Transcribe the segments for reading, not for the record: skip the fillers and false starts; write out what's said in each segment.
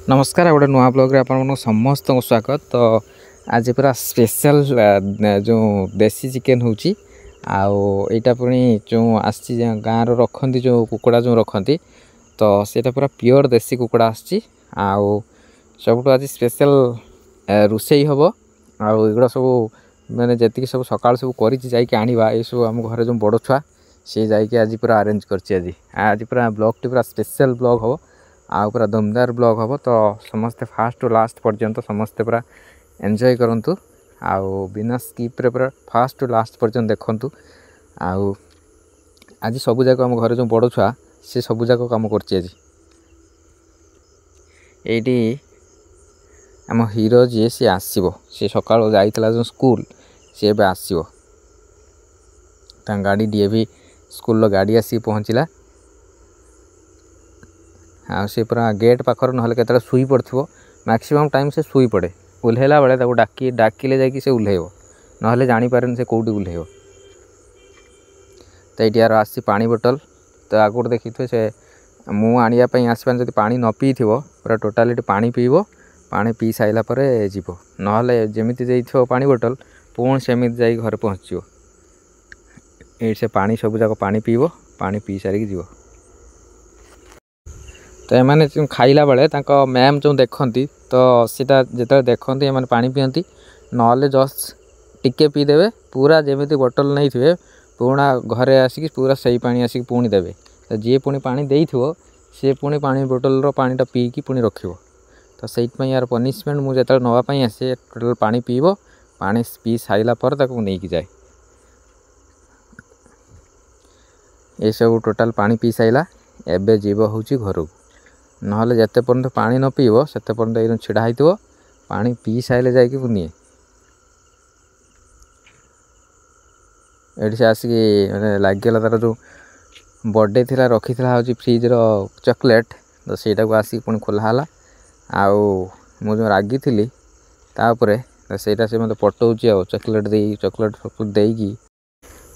नमस्कार गोटे नुआ ब्लॉग रे आपन समस्त स्वागत। तो आज पूरा स्पेशल जो देसी चिकेन होची आईटा पुणी जो आसी गाँव रखती जो कुकुड़ा जो रखती तो सेटा पूरा प्योर देसी कुकुड़ा आसी सब आज स्पेशल रोसई हम आगुड़ा सब मैंने जी सब सका सब करा ये सब आम घर जो बड़ छुआ सी जाकि आज पूरा अरेंज कर आज पूरा ब्लॉग टी पूरा स्पेशल ब्लॉग हम आउ पूरा दमदार ब्लॉग हम। तो समस्ते फास्ट टू लास्ट पर्यंत समस्ते पूरा एंजॉय करंतु आउ बिना स्किप रे पूरा फास्ट टू लास्ट पर्यंत देखंतु। आउ आज सब जाक आम घर जो बड़ छुआ सी सब जाक काम कर आम हीरो जी सी आसो सी सका जाइला जो स्कूल सी एबे आसो गाड़ी डीएवी स्कूल गाड़ी आसी पहुँचला सी पूरा गेट पाखर ना के शुई पड़ो मैक्सिमम टाइम से शुई पड़े ओह्लैला बेले डाकिले जाकि से ओह्लैब ना जापारे से कौटी ओह्लैब। तो ये यार आसी पानी बोतल तो आगुट देखी थे से मुझे आसपा जब पा न पी पूरा टोटालीटी पानी पीब पानी पी साइला जीव ना जमी जाइए पानी बोतल पुणी सेमती जा घर पहुँच ये से पानी सब जाक पानी पीब पानी पी सारिक जीव। तो ये खाइला बेले मैम जो देखती तो सीटा जो देखती ये पानी पीती ना जस्ट टिके पीदे पूरा जमी बोतल नहीं थे पुणा घरे आसिक पूरा सही पानी आसिक पुणी देवे। तो जी पुणी पानी दे सी पुणी पानी बोतल पानीटा पीकी पुणी रख। तो से यार पनिशमेंट मुझे जो नापी आसे टोटाल पानी पीब पानी पी सारा पर नहीं जाए ये सब टोटाल पानी पी सारा एबे जीव हूँ घर को ना जिते पर्यंत पानी न पीब से पर्यंत ये छिड़ा हो पानी पी सारे जाकि निए ये से आसिक मैंने लगे तार जो बर्थडे थी रखी हूँ फ्रिज्र चॉकलेट तो सहीटा को आसिक पुणी खोलाला मुझे रागी थी तापर सेटा से मतलब पटाऊँ चॉकलेट देकी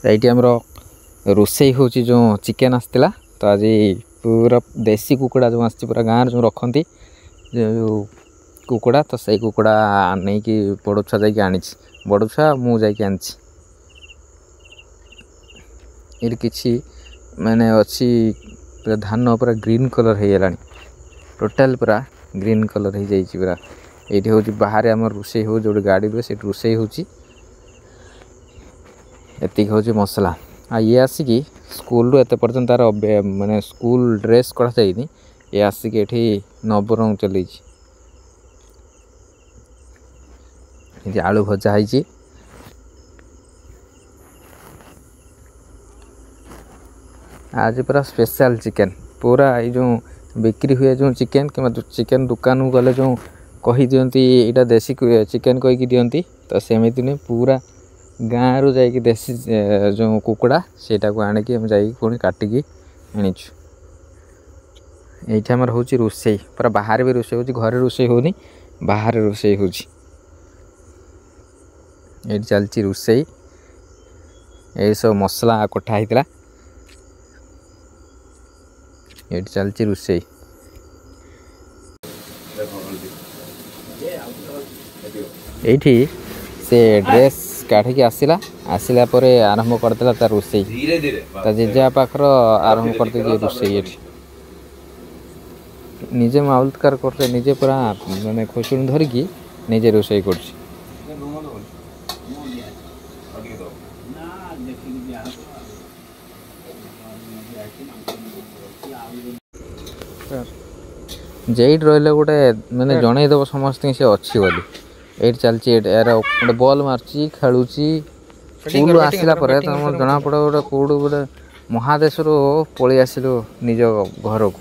ये आमर रोसई हूँ जो चिकेन आसला। तो आज पूरा देसी कुकुड़ा जो आसी पूरा गाँव जो रखती जो कुकुड़ा तो सही कुकुड़ा नहीं कि बड़ छुआ जा आनी बड़ छुआ मुझे आनी ये किसी मैंने अच्छी पूरा धान पूरा ग्रीन कलर हो गला टोटाल पूरा ग्रीन कलर हो जाइए पूरा ये हूँ बाहर आम रोसई हो जो गाड़ी रुए से रोसई हूँ एति हूँ मसला ये आसिक स्कूल एत पर्यटन तार माने स्कूल ड्रेस करा जाइनी ये आसिक ये नवरंग चल आलू भजा है आज पूरा स्पेशल चिकेन पूरा ये जो बिक्री हुए जो चिकेन कि चिकेन दुकान को गले जो कही दियंती यहाँ देसी चिकेन कहीकि दियंती तो सेमती नहीं पूरा गाँव रू जाइए देसी जो कुकुड़ा सेटा को आणिकी हम जाइए पुणी काटिकी आनीचु ये आमर हूँ रोसई पूरा बाहर भी रोसई हो घरे रोसई होनी बाहर रोसई हो चलती रोसई ये सब मसला कटा होता ये चलती रोसई ये से ड्रेस काढ़ी आसला आसला आरंभ करदेला तार रोसई जेजा पाखर आरंभ करदे रोसई ये निजे माउल्टकार करते निजे पूरा माने खुशुण धरिकी निजे रोसई कर जेट रही गोटे मैंने जनईदेव समस्त से अच्छी बोली ये चलती यार गोटे बल मार्ची खेलुची स्कूल आसला तुम जना पड़े गोटे कौट गोटे महादेश पलि आसलु निज घर को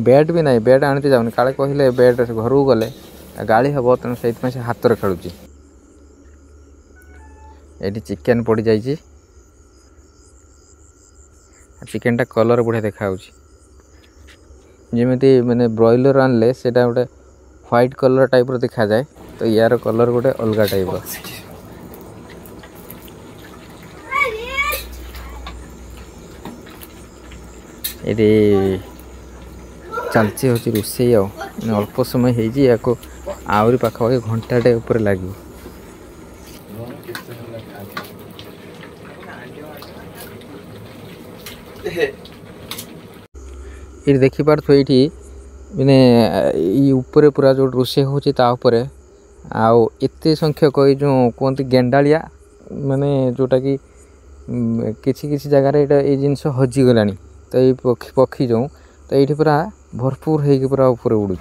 बैट भी नहीं बैट आनी जाऊनी काले कहले बैट घर को गले गाड़ी हम तेणु से हाथ में खेलुची ये चिकेन पड़ जाइए चिकेनटा कलर बढ़िया देखा जमी मैंने ब्रॉयलर आनले से गोटे व्हाइट कलर टाइप रो देखा जाए तो यार कलर गोटे अलग टाइप ये चलती हूँ रोसे अल्प समय हो आहरी पाखापाखि घंटाटे उपर लगे ये देखिपे ये मैंने ऊपर पूरा जो रोसे होपर आउ एत संख्यक ये जो कहते गेंडालिया माने जोटा कि किसी किसी जगार ये जिनस हजिगला तो ये पक्षी जो तो ये पूरा भरपूर हो पूरा ऊपर उड़ू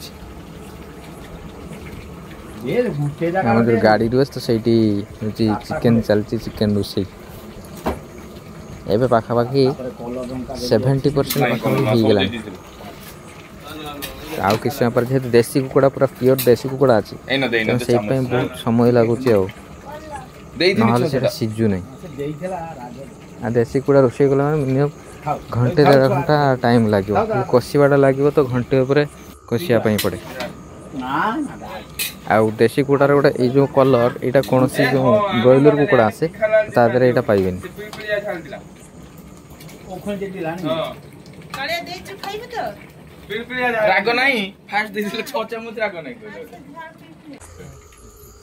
आम जो गाड़ी रुए तो सही चिकेन चलती चिकेन रोसे एवं पाखापाखि 70% पाखापाखि होगला आउ किस समय पर जेहेतु देसी कुकुड़ा पूरा प्योर देसी कुकुड़ा अच्छी से बहुत समय लगुच ना सीझु ना देसी कुकुड़ा रोसे कला मिनिमम घंटे 1.5 घंटा टाइम लगे कषाटा लगे तो घंटे उपर कषापी पड़े आउ देसी कुकुड़ार गोटे ये जो कलर यहाँ कौन जो ब्रॉयलर कुकुड़ा आसे तादर यहाँ पाइबे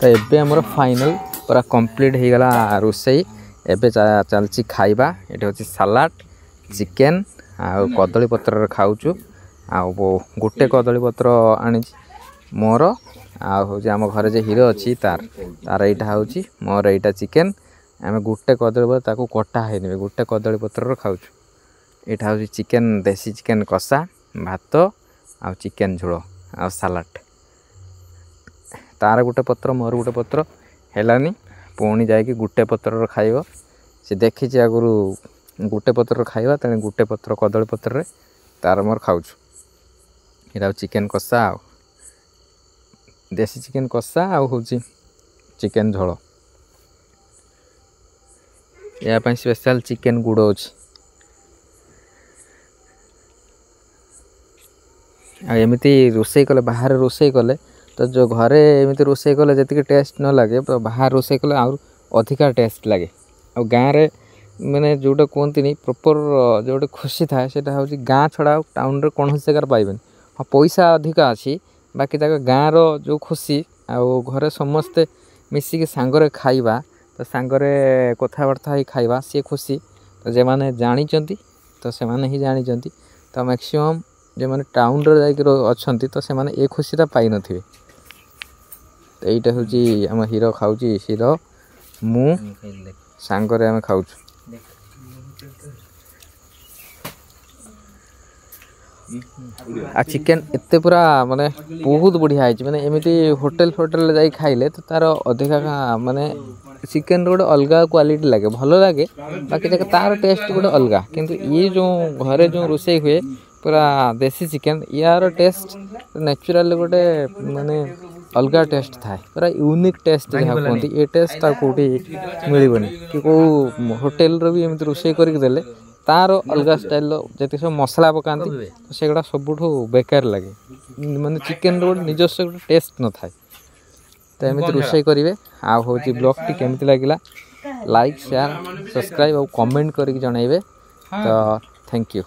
तो एबे हमर फाइनल पूरा कंप्लीट हो गला रोसई एबे चलची खाइबा ये हूँ सलाड चिकेन आ कदली पत्र खाऊचु आ गोटे कदली पत्र आनी मोर आम घर जे हीरो अच्छी तार यहाँ हूँ मोर यहाँ चिकेन आम गोटे कदली पत्र कटा है गोटे कदली पत्र खाऊचु यहाँ हूँ चिकेन देसी चिकेन कषा भात आ चिकेन झोल आ सलाड तार गोटे पत्र मोर गोटे पत्र हेलानी पुणी जाकि गोटे पत्र खाइब से देखी आगुरी गोटे पत्र खाइबा तेणु गोटे पत्र कदली पत्र तार मोर खाऊचु यहाँ चिकेन कषा आ देसी चिकेन कषा आ हूँ चिकेन झोल या स्पेशल चिकेन गुड़ अच्छी एमती रोसे कले बाहर रोसे कले तो जो घरे एमती रोसे कले जी टेस्ट न लगे तो बाहर रोसे कले आउ अधिका टेस्ट लगे आ गाँव में मैंने जोटा कहती प्रॉपर जो खुशी थाए से हूँ गाँ छड़ा टाउन रे कौन जगार पाइबे हाँ पैसा अधिका अच्छी बाकी गाँव रो जो खुशी आउ घरे समस्ते मिसिकी सांगरे खाइबा तो सांगरे कथबार्ता ही खाइबा सी खुशी तो जे माने जानिचंती तो से माने ही जानिचंती तो मैक्सिमम जो मैंने टाउन रे अच्छा तो से माने ए खुशीटा पाई नथिबे तो यहाँ हूँ आम हीरो खाऊँ हीरो मु सांगरे आम खाऊँ आ चिकेन एते पूरा माने बहुत बढ़िया है माने एमती होटेल फोटेल जाई खाइले तो तार अधिका माने चिकेन गोटे अलग क्वालिटी लगे भल लगे बाकी तार टेस्ट गोटे अलग किंतु ये जो घरे जो रोसे हुए पूरा देसी चिकेन यार टेस्ट नेचुरल गोटे माने अलग टेस्ट थाए पूरा यूनिक टेस्ट जहाँ कहते ये टेस्ट कौटी मिलबनी कि कौ होटेल भी एमती रोसे करदेले तार अलग स्टाइल जी सब मसला पकाती तो सेगुड़ा सबुठ बेकार लगे माने चिकेन रोड निजस्व गोटे टेस्ट न थाए तो एमती रोसे करेंगे आ हूँ ब्लॉग टी केमती लगिला लाइक शेयर सब्सक्राइब और कमेंट करके जनइबे तो थैंक यू।